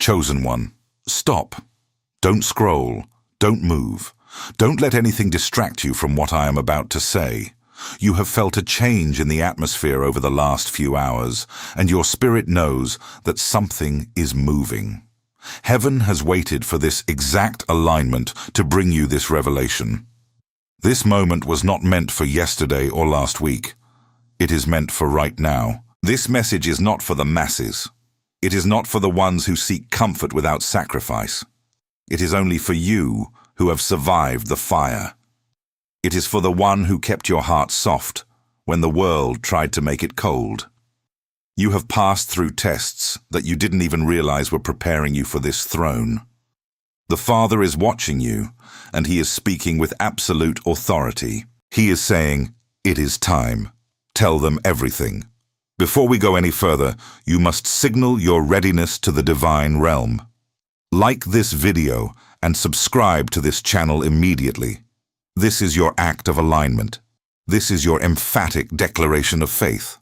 Chosen one, stop. Don't scroll. Don't move. Don't let anything distract you from what I am about to say. You have felt a change in the atmosphere over the last few hours, and your spirit knows that something is moving. Heaven has waited for this exact alignment to bring you this revelation. This moment was not meant for yesterday or last week. It is meant for right now. This message is not for the masses. It is not for the ones who seek comfort without sacrifice. It is only for you who have survived the fire. It is for the one who kept your heart soft when the world tried to make it cold. You have passed through tests that you didn't even realize were preparing you for this throne. The Father is watching you, and He is speaking with absolute authority. He is saying, "It is time. Tell them everything." Before we go any further, you must signal your readiness to the divine realm. Like this video and subscribe to this channel immediately. This is your act of alignment. This is your emphatic declaration of faith.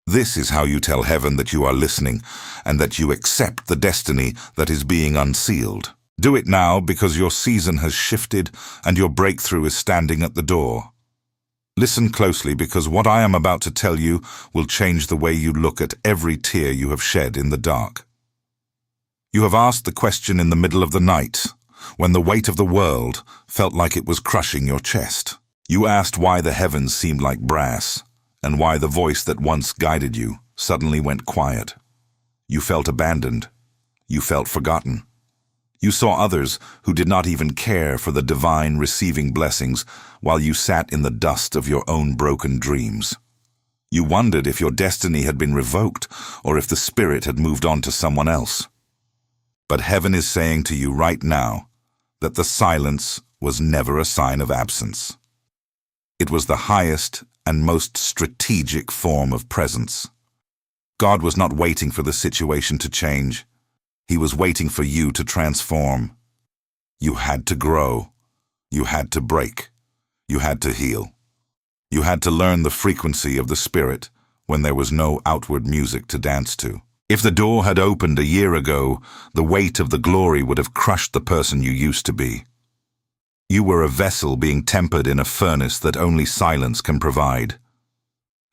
This is how you tell heaven that you are listening and that you accept the destiny that is being unsealed. Do it now because your season has shifted and your breakthrough is standing at the door. Listen closely because what I am about to tell you will change the way you look at every tear you have shed in the dark. You have asked the question in the middle of the night, when the weight of the world felt like it was crushing your chest. You asked why the heavens seemed like brass, and why the voice that once guided you suddenly went quiet. You felt abandoned. You felt forgotten. You saw others who did not even care for the divine receiving blessings while you sat in the dust of your own broken dreams. You wondered if your destiny had been revoked or if the spirit had moved on to someone else. But heaven is saying to you right now that the silence was never a sign of absence. It was the highest and most strategic form of presence. God was not waiting for the situation to change. He was waiting for you to transform. You had to grow. You had to break. You had to heal. You had to learn the frequency of the Spirit when there was no outward music to dance to. If the door had opened a year ago, the weight of the glory would have crushed the person you used to be. You were a vessel being tempered in a furnace that only silence can provide.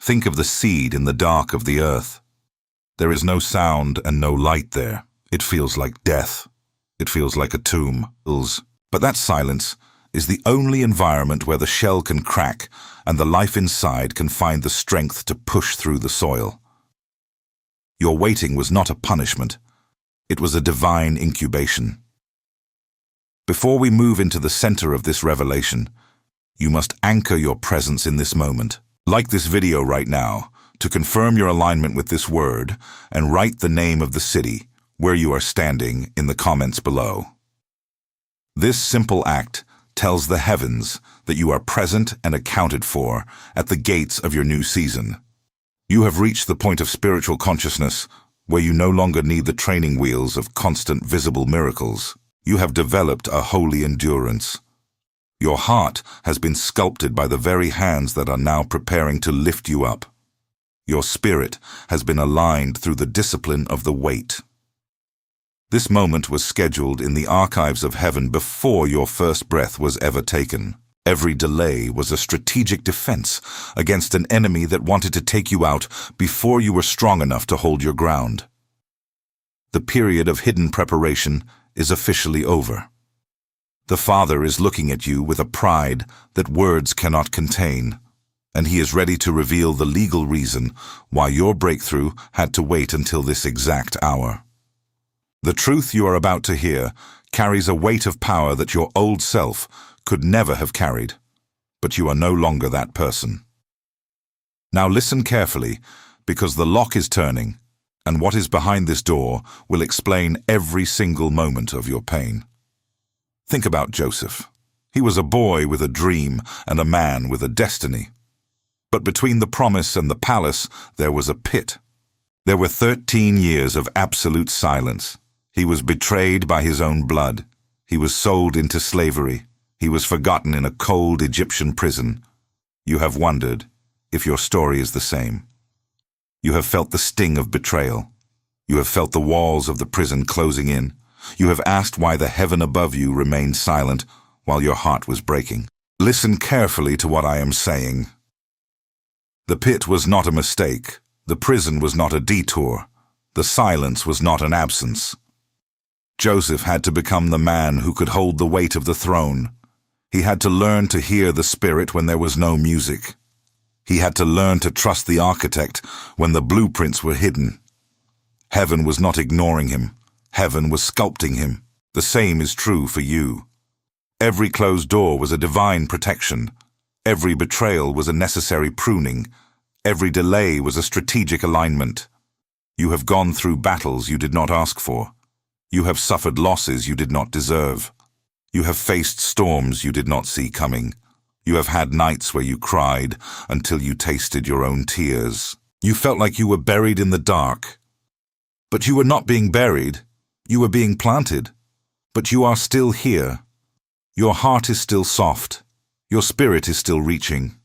Think of the seed in the dark of the earth. There is no sound and no light there. It feels like death. It feels like a tomb. But that silence is the only environment where the shell can crack and the life inside can find the strength to push through the soil. Your waiting was not a punishment. It was a divine incubation. Before we move into the center of this revelation, you must anchor your presence in this moment. Like this video right now, to confirm your alignment with this word, and write the name of the city where you are standing in the comments below. This simple act tells the heavens that you are present and accounted for at the gates of your new season. You have reached the point of spiritual consciousness where you no longer need the training wheels of constant visible miracles. You have developed a holy endurance. Your heart has been sculpted by the very hands that are now preparing to lift you up. Your spirit has been aligned through the discipline of the wait. This moment was scheduled in the archives of heaven before your first breath was ever taken. Every delay was a strategic defense against an enemy that wanted to take you out before you were strong enough to hold your ground. The period of hidden preparation is officially over. The Father is looking at you with a pride that words cannot contain, and He is ready to reveal the legal reason why your breakthrough had to wait until this exact hour. The truth you are about to hear carries a weight of power that your old self could never have carried, but you are no longer that person. Now listen carefully, because the lock is turning, and what is behind this door will explain every single moment of your pain. Think about Joseph. He was a boy with a dream and a man with a destiny. But between the promise and the palace, there was a pit. There were 13 years of absolute silence. He was betrayed by his own blood. He was sold into slavery. He was forgotten in a cold Egyptian prison. You have wondered if your story is the same. You have felt the sting of betrayal. You have felt the walls of the prison closing in. You have asked why the heaven above you remained silent while your heart was breaking. Listen carefully to what I am saying. The pit was not a mistake. The prison was not a detour. The silence was not an absence. Joseph had to become the man who could hold the weight of the throne. He had to learn to hear the Spirit when there was no music. He had to learn to trust the architect when the blueprints were hidden. Heaven was not ignoring him. Heaven was sculpting him. The same is true for you. Every closed door was a divine protection. Every betrayal was a necessary pruning. Every delay was a strategic alignment. You have gone through battles you did not ask for. You have suffered losses you did not deserve. You have faced storms you did not see coming. You have had nights where you cried until you tasted your own tears. You felt like you were buried in the dark. But you were not being buried. You were being planted. But you are still here. Your heart is still soft. Your spirit is still reaching.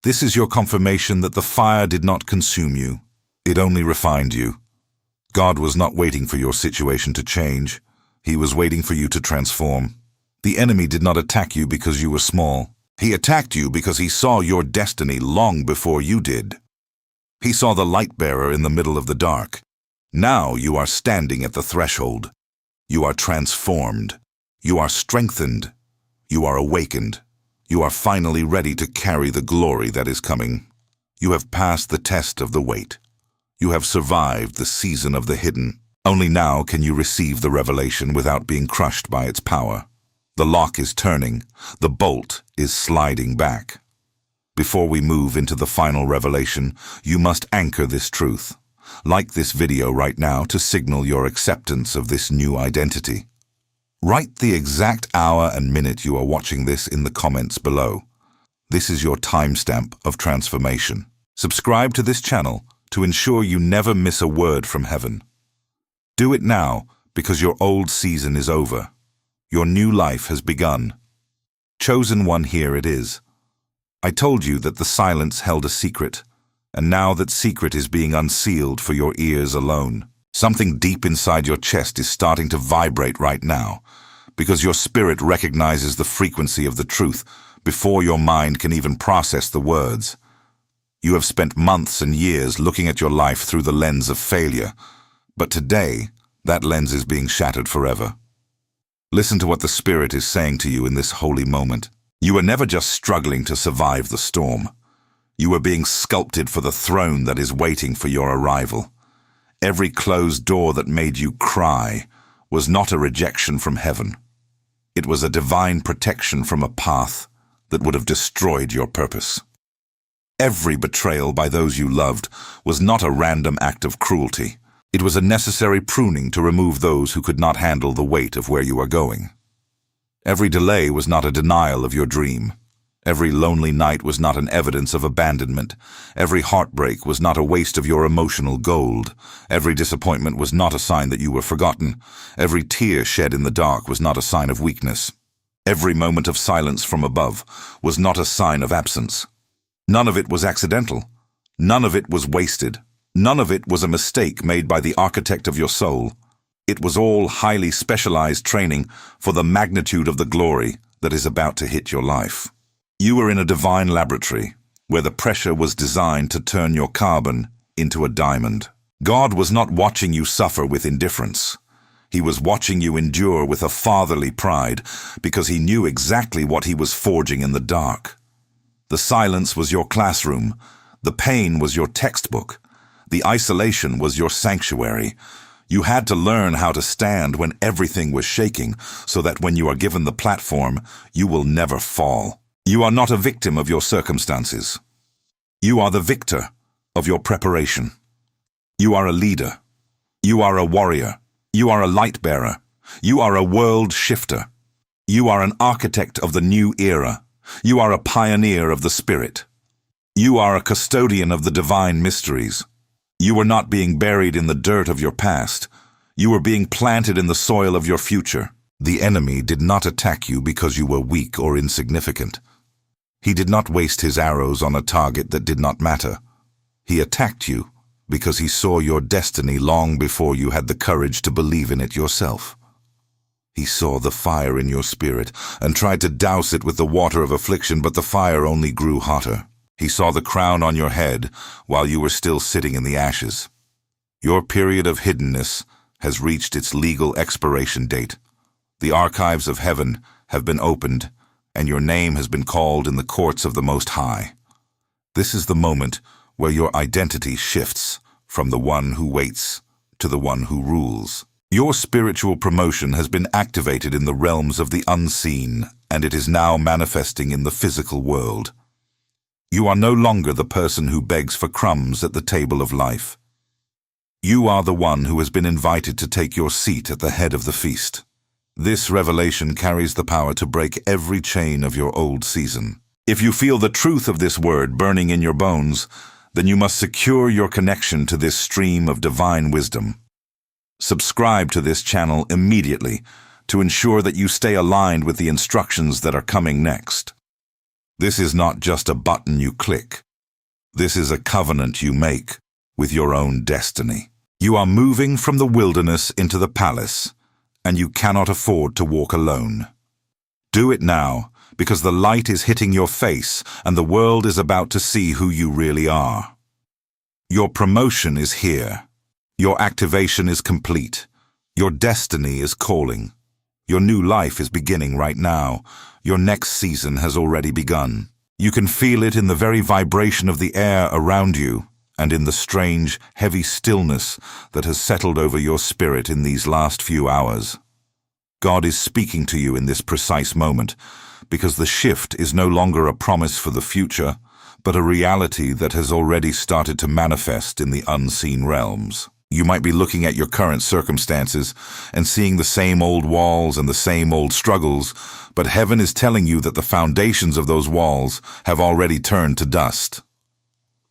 This is your confirmation that the fire did not consume you. It only refined you. God was not waiting for your situation to change. He was waiting for you to transform. The enemy did not attack you because you were small. He attacked you because he saw your destiny long before you did. He saw the light bearer in the middle of the dark. Now you are standing at the threshold. You are transformed. You are strengthened. You are awakened. You are finally ready to carry the glory that is coming. You have passed the test of the weight. You have survived the season of the hidden. Only now can you receive the revelation without being crushed by its power. The lock is turning. The bolt is sliding back. Before we move into the final revelation, you must anchor this truth. Like this video right now to signal your acceptance of this new identity. Write the exact hour and minute you are watching this in the comments below. This is your timestamp of transformation. Subscribe to this channel to ensure you never miss a word from heaven. Do it now because your old season is over. Your new life has begun. Chosen one, here it is. I told you that the silence held a secret, and now that secret is being unsealed for your ears alone. Something deep inside your chest is starting to vibrate right now, because your spirit recognizes the frequency of the truth before your mind can even process the words. You have spent months and years looking at your life through the lens of failure, but today, that lens is being shattered forever. Listen to what the Spirit is saying to you in this holy moment. You are never just struggling to survive the storm. You are being sculpted for the throne that is waiting for your arrival. Every closed door that made you cry was not a rejection from heaven. It was a divine protection from a path that would have destroyed your purpose. Every betrayal by those you loved was not a random act of cruelty. It was a necessary pruning to remove those who could not handle the weight of where you are going. Every delay was not a denial of your dream. Every lonely night was not an evidence of abandonment. Every heartbreak was not a waste of your emotional gold. Every disappointment was not a sign that you were forgotten. Every tear shed in the dark was not a sign of weakness. Every moment of silence from above was not a sign of absence. None of it was accidental. None of it was wasted. None of it was a mistake made by the architect of your soul. It was all highly specialized training for the magnitude of the glory that is about to hit your life. You were in a divine laboratory where the pressure was designed to turn your carbon into a diamond. God was not watching you suffer with indifference. He was watching you endure with a fatherly pride because he knew exactly what he was forging in the dark. The silence was your classroom. The pain was your textbook. The isolation was your sanctuary. You had to learn how to stand when everything was shaking so that when you are given the platform, you will never fall. You are not a victim of your circumstances. You are the victor of your preparation. You are a leader. You are a warrior. You are a light bearer. You are a world shifter. You are an architect of the new era. You are a pioneer of the Spirit. You are a custodian of the divine mysteries. You were not being buried in the dirt of your past. You were being planted in the soil of your future. The enemy did not attack you because you were weak or insignificant. He did not waste his arrows on a target that did not matter. He attacked you because he saw your destiny long before you had the courage to believe in it yourself. He saw the fire in your spirit and tried to douse it with the water of affliction, but the fire only grew hotter. He saw the crown on your head while you were still sitting in the ashes. Your period of hiddenness has reached its legal expiration date. The archives of heaven have been opened, and your name has been called in the courts of the Most High. This is the moment where your identity shifts from the one who waits to the one who rules. Your spiritual promotion has been activated in the realms of the unseen, and it is now manifesting in the physical world. You are no longer the person who begs for crumbs at the table of life. You are the one who has been invited to take your seat at the head of the feast. This revelation carries the power to break every chain of your old season. If you feel the truth of this word burning in your bones, then you must secure your connection to this stream of divine wisdom. Subscribe to this channel immediately to ensure that you stay aligned with the instructions that are coming next. This is not just a button you click. This is a covenant you make with your own destiny. You are moving from the wilderness into the palace, and you cannot afford to walk alone. Do it now, because the light is hitting your face and the world is about to see who you really are. Your promotion is here. Your activation is complete. Your destiny is calling. Your new life is beginning right now. Your next season has already begun. You can feel it in the very vibration of the air around you and in the strange, heavy stillness that has settled over your spirit in these last few hours. God is speaking to you in this precise moment, because the shift is no longer a promise for the future, but a reality that has already started to manifest in the unseen realms. You might be looking at your current circumstances and seeing the same old walls and the same old struggles, but heaven is telling you that the foundations of those walls have already turned to dust.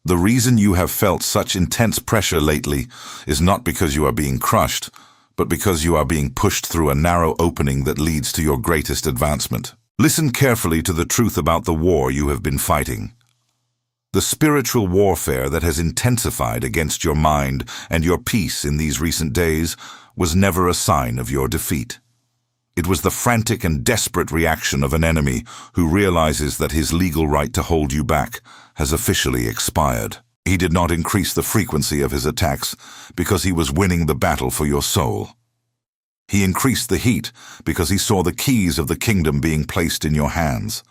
The reason you have felt such intense pressure lately is not because you are being crushed, but because you are being pushed through a narrow opening that leads to your greatest advancement. Listen carefully to the truth about the war you have been fighting. The spiritual warfare that has intensified against your mind and your peace in these recent days was never a sign of your defeat. It was the frantic and desperate reaction of an enemy who realizes that his legal right to hold you back has officially expired. He did not increase the frequency of his attacks because he was winning the battle for your soul. He increased the heat because he saw the keys of the kingdom being placed in your hands.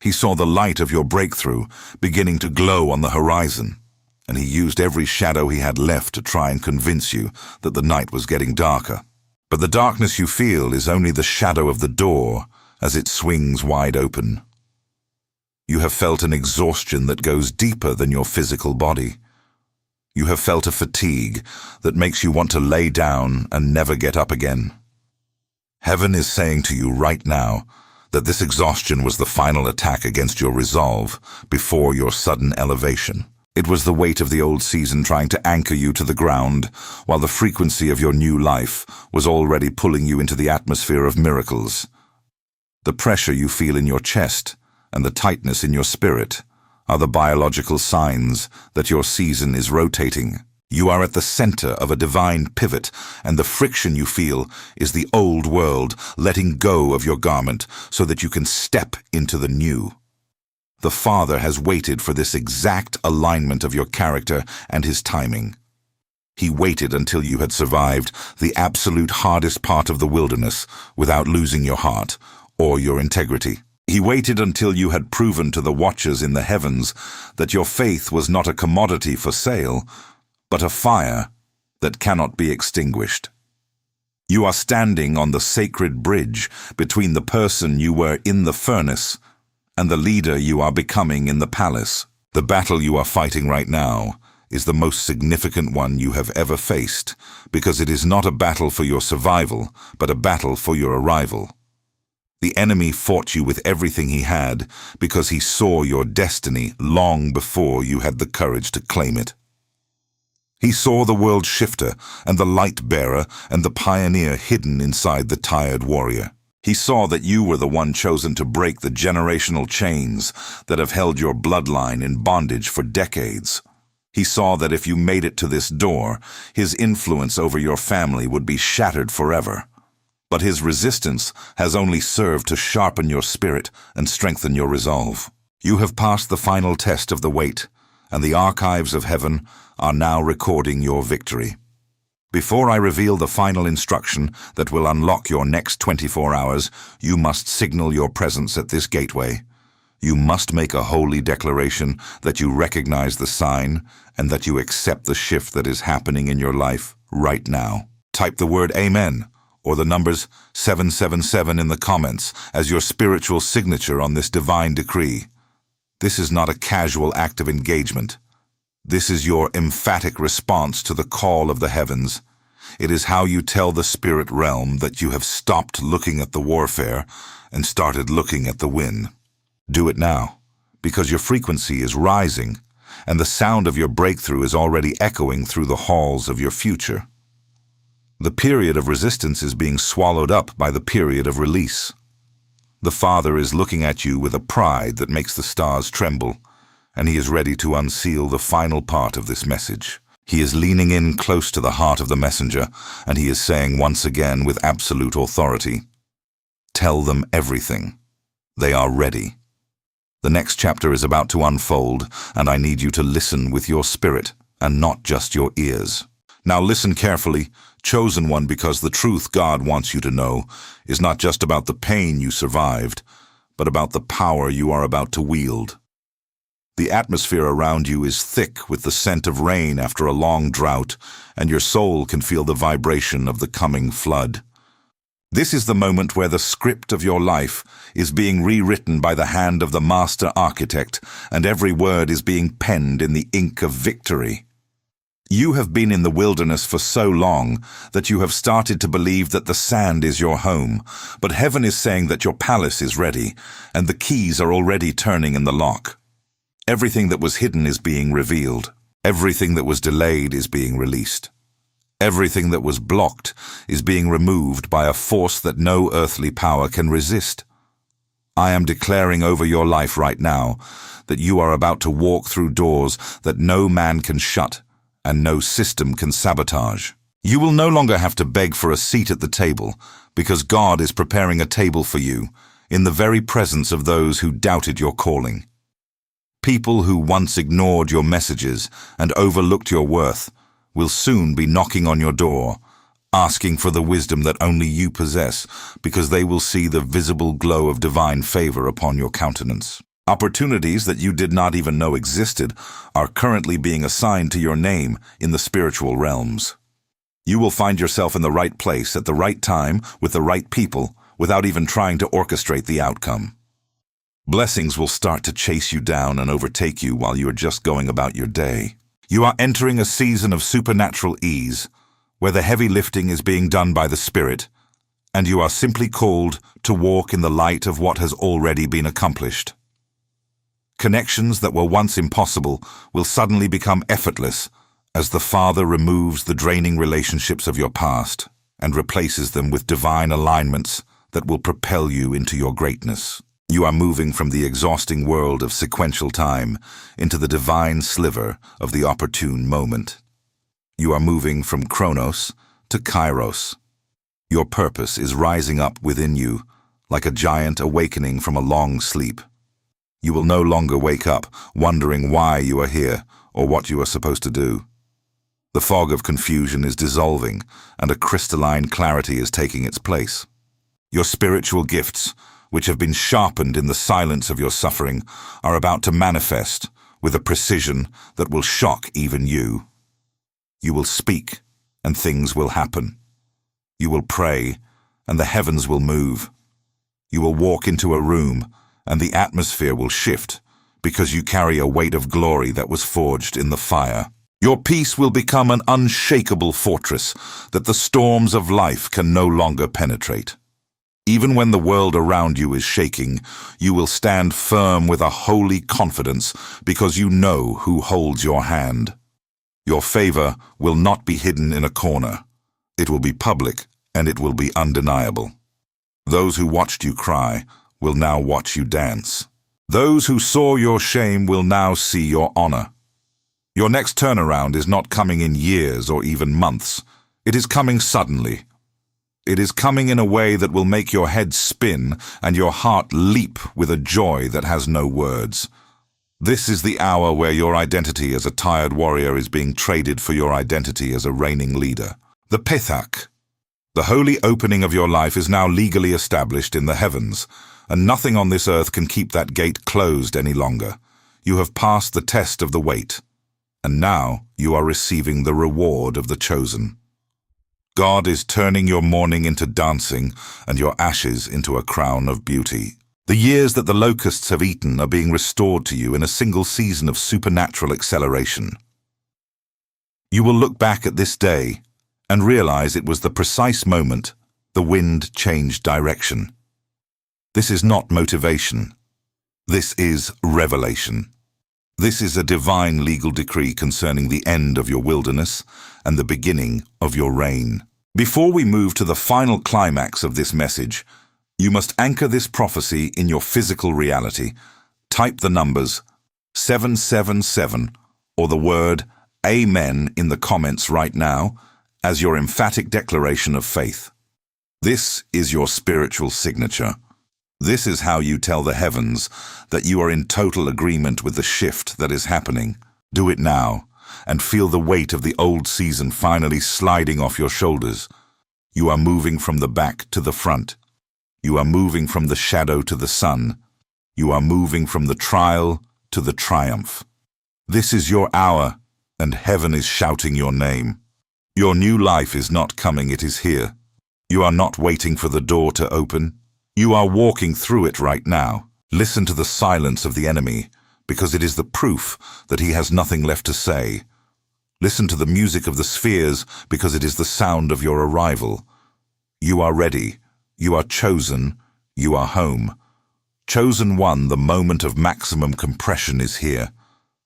He saw the light of your breakthrough beginning to glow on the horizon, and he used every shadow he had left to try and convince you that the night was getting darker. But the darkness you feel is only the shadow of the door as it swings wide open. You have felt an exhaustion that goes deeper than your physical body. You have felt a fatigue that makes you want to lay down and never get up again. Heaven is saying to you right now that this exhaustion was the final attack against your resolve before your sudden elevation. It was the weight of the old season trying to anchor you to the ground, while the frequency of your new life was already pulling you into the atmosphere of miracles. The pressure you feel in your chest and the tightness in your spirit are the biological signs that your season is rotating. You are at the center of a divine pivot, and the friction you feel is the old world letting go of your garment so that you can step into the new. The Father has waited for this exact alignment of your character and his timing. He waited until you had survived the absolute hardest part of the wilderness without losing your heart or your integrity. He waited until you had proven to the watchers in the heavens that your faith was not a commodity for sale, but a fire that cannot be extinguished. You are standing on the sacred bridge between the person you were in the furnace and the leader you are becoming in the palace. The battle you are fighting right now is the most significant one you have ever faced, because it is not a battle for your survival, but a battle for your arrival. The enemy fought you with everything he had because he saw your destiny long before you had the courage to claim it. He saw the world shifter and the light bearer and the pioneer hidden inside the tired warrior. He saw that you were the one chosen to break the generational chains that have held your bloodline in bondage for decades. He saw that if you made it to this door, his influence over your family would be shattered forever. But his resistance has only served to sharpen your spirit and strengthen your resolve. You have passed the final test of the weight, and the archives of heaven are now recording your victory. Before I reveal the final instruction that will unlock your next 24 hours, you must signal your presence at this gateway. You must make a holy declaration that you recognize the sign and that you accept the shift that is happening in your life right now. Type the word Amen or the numbers 777 in the comments as your spiritual signature on this divine decree. This is not a casual act of engagement. This is your emphatic response to the call of the heavens. It is how you tell the spirit realm that you have stopped looking at the warfare and started looking at the win. Do it now, because your frequency is rising, and the sound of your breakthrough is already echoing through the halls of your future. The period of resistance is being swallowed up by the period of release. The Father is looking at you with a pride that makes the stars tremble, and he is ready to unseal the final part of this message. He is leaning in close to the heart of the messenger, and he is saying once again with absolute authority, "Tell them everything. They are ready." The next chapter is about to unfold, and I need you to listen with your spirit and not just your ears. Now listen carefully, chosen one, because the truth God wants you to know is not just about the pain you survived, but about the power you are about to wield. The atmosphere around you is thick with the scent of rain after a long drought, and your soul can feel the vibration of the coming flood. This is the moment where the script of your life is being rewritten by the hand of the master architect, and every word is being penned in the ink of victory. You have been in the wilderness for so long that you have started to believe that the sand is your home, but heaven is saying that your palace is ready, and the keys are already turning in the lock. Everything that was hidden is being revealed. Everything that was delayed is being released. Everything that was blocked is being removed by a force that no earthly power can resist. I am declaring over your life right now that you are about to walk through doors that no man can shut and no system can sabotage. You will no longer have to beg for a seat at the table, because God is preparing a table for you in the very presence of those who doubted your calling. People who once ignored your messages and overlooked your worth will soon be knocking on your door, asking for the wisdom that only you possess, because they will see the visible glow of divine favor upon your countenance. Opportunities that you did not even know existed are currently being assigned to your name in the spiritual realms. You will find yourself in the right place at the right time with the right people without even trying to orchestrate the outcome. Blessings will start to chase you down and overtake you while you are just going about your day. You are entering a season of supernatural ease, where the heavy lifting is being done by the Spirit, and you are simply called to walk in the light of what has already been accomplished. Connections that were once impossible will suddenly become effortless as the Father removes the draining relationships of your past and replaces them with divine alignments that will propel you into your greatness. You are moving from the exhausting world of sequential time into the divine sliver of the opportune moment. You are moving from Chronos to Kairos. Your purpose is rising up within you like a giant awakening from a long sleep. You will no longer wake up wondering why you are here or what you are supposed to do. The fog of confusion is dissolving and a crystalline clarity is taking its place. Your spiritual gifts, which have been sharpened in the silence of your suffering, are about to manifest with a precision that will shock even you. You will speak, and things will happen. You will pray, and the heavens will move. You will walk into a room, and the atmosphere will shift, because you carry a weight of glory that was forged in the fire. Your peace will become an unshakable fortress that the storms of life can no longer penetrate. Even when the world around you is shaking, you will stand firm with a holy confidence because you know who holds your hand. Your favor will not be hidden in a corner. It will be public and it will be undeniable. Those who watched you cry will now watch you dance. Those who saw your shame will now see your honor. Your next turnaround is not coming in years or even months. It is coming suddenly. It is coming in a way that will make your head spin and your heart leap with a joy that has no words. This is the hour where your identity as a tired warrior is being traded for your identity as a reigning leader. The Pithak. The holy opening of your life is now legally established in the heavens, and nothing on this earth can keep that gate closed any longer. You have passed the test of the weight, and now you are receiving the reward of the chosen. God is turning your mourning into dancing and your ashes into a crown of beauty. The years that the locusts have eaten are being restored to you in a single season of supernatural acceleration. You will look back at this day and realize it was the precise moment the wind changed direction. This is not motivation. This is revelation. This is a divine legal decree concerning the end of your wilderness and the beginning of your reign. Before we move to the final climax of this message, you must anchor this prophecy in your physical reality. Type the numbers 777 or the word Amen in the comments right now as your emphatic declaration of faith. This is your spiritual signature. This is how you tell the heavens that you are in total agreement with the shift that is happening. Do it now, and feel the weight of the old season finally sliding off your shoulders. You are moving from the back to the front. You are moving from the shadow to the sun. You are moving from the trial to the triumph. This is your hour, and heaven is shouting your name. Your new life is not coming, it is here. You are not waiting for the door to open. You are walking through it right now. Listen to the silence of the enemy, because it is the proof that he has nothing left to say. Listen to the music of the spheres, because it is the sound of your arrival. You are ready. You are chosen. You are home. Chosen one, the moment of maximum compression is here,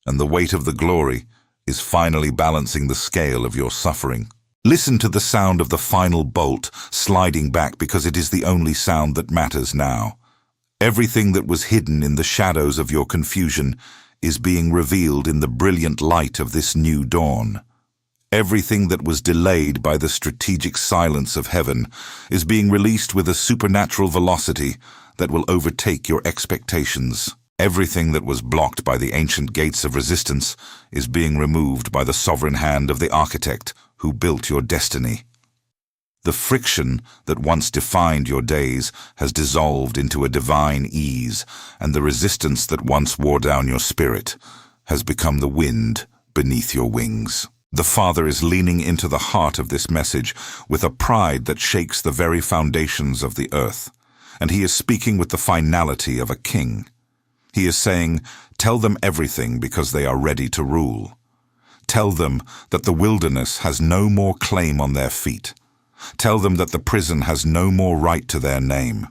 and the weight of the glory is finally balancing the scale of your suffering. Listen to the sound of the final bolt sliding back, because it is the only sound that matters now. Everything that was hidden in the shadows of your confusion is being revealed in the brilliant light of this new dawn. Everything that was delayed by the strategic silence of heaven is being released with a supernatural velocity that will overtake your expectations. Everything that was blocked by the ancient gates of resistance is being removed by the sovereign hand of the architect who built your destiny. The friction that once defined your days has dissolved into a divine ease, and the resistance that once wore down your spirit has become the wind beneath your wings. The Father is leaning into the heart of this message with a pride that shakes the very foundations of the earth, and he is speaking with the finality of a king. He is saying, tell them everything because they are ready to rule. Tell them that the wilderness has no more claim on their feet. Tell them that the prison has no more right to their name.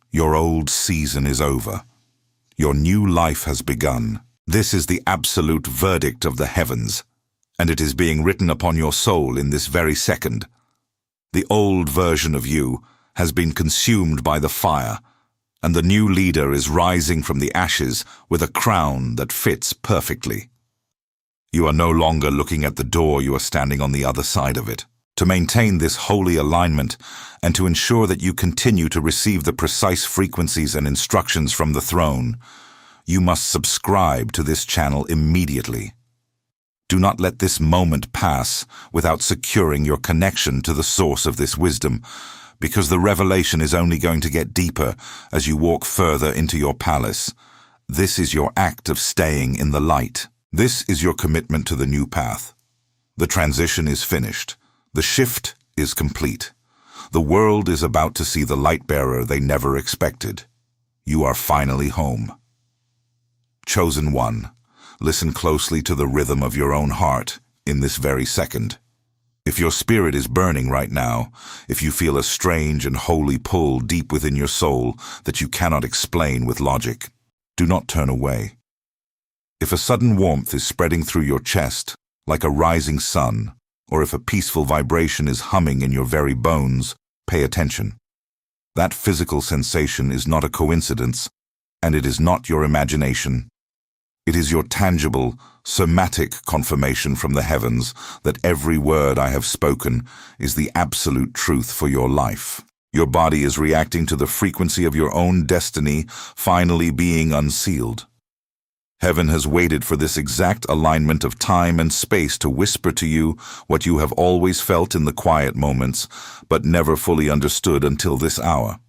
Your old season is over. Your new life has begun. This is the absolute verdict of the heavens, and it is being written upon your soul in this very second. The old version of you has been consumed by the fire, and the new leader is rising from the ashes with a crown that fits perfectly. You are no longer looking at the door, you are standing on the other side of it. To maintain this holy alignment and to ensure that you continue to receive the precise frequencies and instructions from the throne, you must subscribe to this channel immediately. Do not let this moment pass without securing your connection to the source of this wisdom, because the revelation is only going to get deeper as you walk further into your palace. This is your act of staying in the light. This is your commitment to the new path. The transition is finished. The shift is complete. The world is about to see the light bearer they never expected. You are finally home. Chosen one, listen closely to the rhythm of your own heart in this very second. If your spirit is burning right now, if you feel a strange and holy pull deep within your soul that you cannot explain with logic, do not turn away. If a sudden warmth is spreading through your chest, like a rising sun, or if a peaceful vibration is humming in your very bones, pay attention. That physical sensation is not a coincidence, and it is not your imagination. It is your tangible, somatic confirmation from the heavens that every word I have spoken is the absolute truth for your life. Your body is reacting to the frequency of your own destiny finally being unsealed. Heaven has waited for this exact alignment of time and space to whisper to you what you have always felt in the quiet moments, but never fully understood until this hour.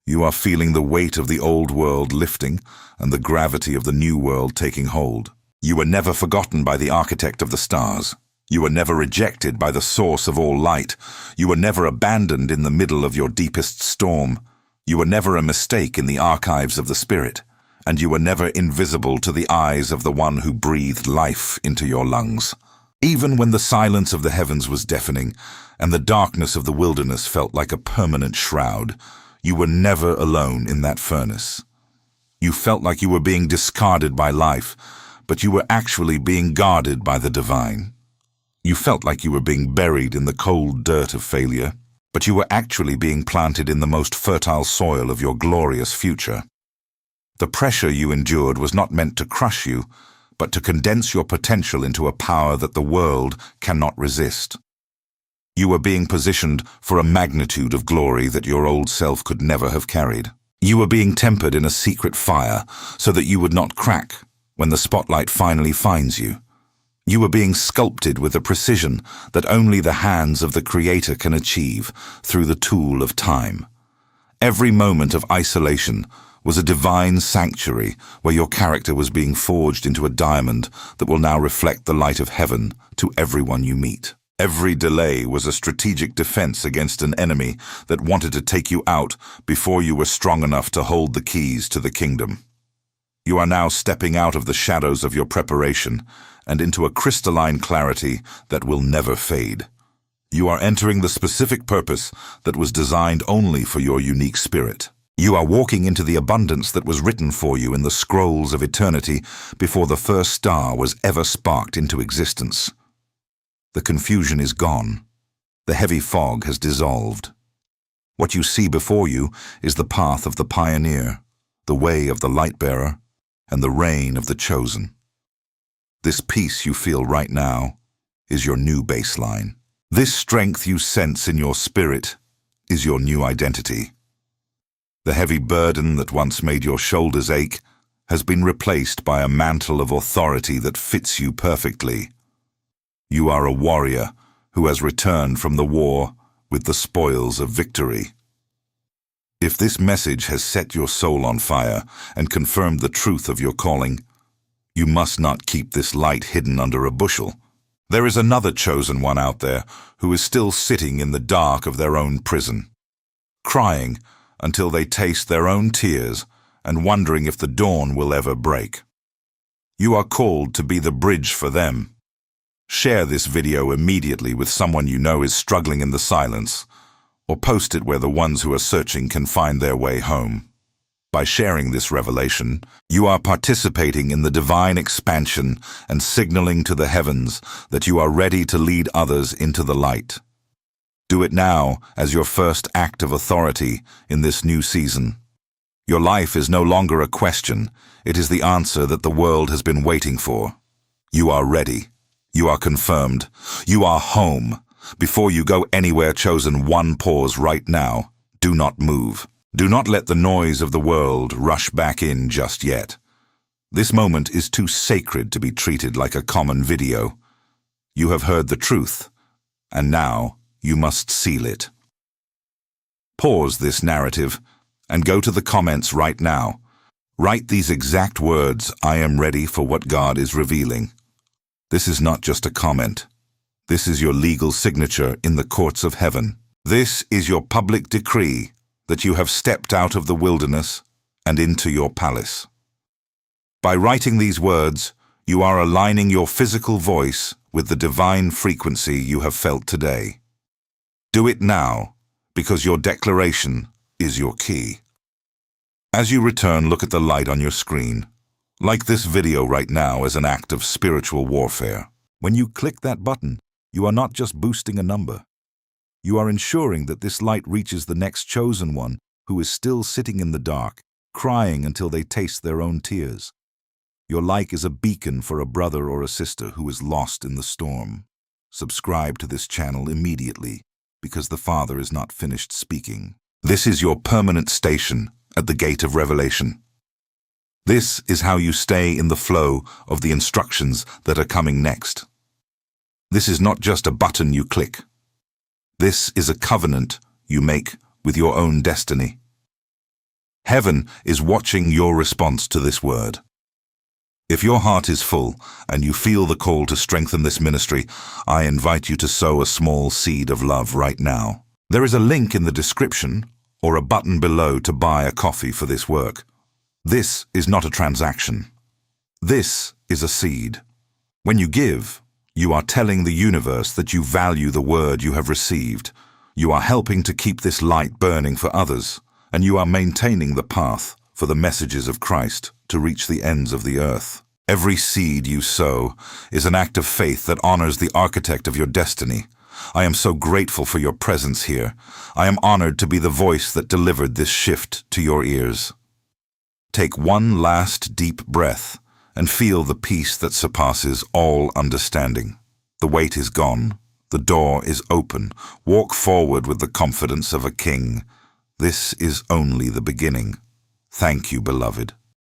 You are feeling the weight of the old world lifting and the gravity of the new world taking hold. You were never forgotten by the architect of the stars. You were never rejected by the source of all light. You were never abandoned in the middle of your deepest storm. You were never a mistake in the archives of the spirit. And you were never invisible to the eyes of the one who breathed life into your lungs. Even when the silence of the heavens was deafening and the darkness of the wilderness felt like a permanent shroud, you were never alone in that furnace. You felt like you were being discarded by life, but you were actually being guarded by the divine. You felt like you were being buried in the cold dirt of failure, but you were actually being planted in the most fertile soil of your glorious future. The pressure you endured was not meant to crush you, but to condense your potential into a power that the world cannot resist. You were being positioned for a magnitude of glory that your old self could never have carried. You were being tempered in a secret fire so that you would not crack when the spotlight finally finds you. You were being sculpted with a precision that only the hands of the Creator can achieve through the tool of time. Every moment of isolation was a divine sanctuary where your character was being forged into a diamond that will now reflect the light of heaven to everyone you meet. Every delay was a strategic defense against an enemy that wanted to take you out before you were strong enough to hold the keys to the kingdom. You are now stepping out of the shadows of your preparation and into a crystalline clarity that will never fade. You are entering the specific purpose that was designed only for your unique spirit. You are walking into the abundance that was written for you in the scrolls of eternity before the first star was ever sparked into existence. The confusion is gone. The heavy fog has dissolved. What you see before you is the path of the pioneer, the way of the light-bearer, and the reign of the chosen. This peace you feel right now is your new baseline. This strength you sense in your spirit is your new identity. The heavy burden that once made your shoulders ache has been replaced by a mantle of authority that fits you perfectly. You are a warrior who has returned from the war with the spoils of victory. If this message has set your soul on fire and confirmed the truth of your calling, you must not keep this light hidden under a bushel. There is another chosen one out there who is still sitting in the dark of their own prison, crying until they taste their own tears and wondering if the dawn will ever break. You are called to be the bridge for them. Share this video immediately with someone you know is struggling in the silence, or post it where the ones who are searching can find their way home. By sharing this revelation, you are participating in the divine expansion and signaling to the heavens that you are ready to lead others into the light. Do it now as your first act of authority in this new season. Your life is no longer a question, it is the answer that the world has been waiting for. You are ready. You are confirmed. You are home. Before you go anywhere, chosen one pause right now. Do not move. Do not let the noise of the world rush back in just yet. This moment is too sacred to be treated like a common video. You have heard the truth, and now you must seal it. Pause this narrative and go to the comments right now. Write these exact words, "I am ready for what God is revealing." This is not just a comment. This is your legal signature in the courts of heaven. This is your public decree that you have stepped out of the wilderness and into your palace. By writing these words, you are aligning your physical voice with the divine frequency you have felt today. Do it now, because your declaration is your key. As you return, look at the light on your screen. Like this video right now as an act of spiritual warfare. When you click that button, you are not just boosting a number. You are ensuring that this light reaches the next chosen one who is still sitting in the dark, crying until they taste their own tears. Your like is a beacon for a brother or a sister who is lost in the storm. Subscribe to this channel immediately, because the Father is not finished speaking. This is your permanent station at the gate of revelation. This is how you stay in the flow of the instructions that are coming next. This is not just a button you click. This is a covenant you make with your own destiny. Heaven is watching your response to this word. If your heart is full and you feel the call to strengthen this ministry, I invite you to sow a small seed of love right now. There is a link in the description or a button below to buy a coffee for this work. This is not a transaction. This is a seed. When you give, you are telling the universe that you value the word you have received. You are helping to keep this light burning for others, and you are maintaining the path for the messages of Christ to reach the ends of the earth. Every seed you sow is an act of faith that honors the architect of your destiny. I am so grateful for your presence here. I am honored to be the voice that delivered this shift to your ears. Take one last deep breath and feel the peace that surpasses all understanding. The weight is gone. The door is open. Walk forward with the confidence of a king. This is only the beginning. Thank you, beloved.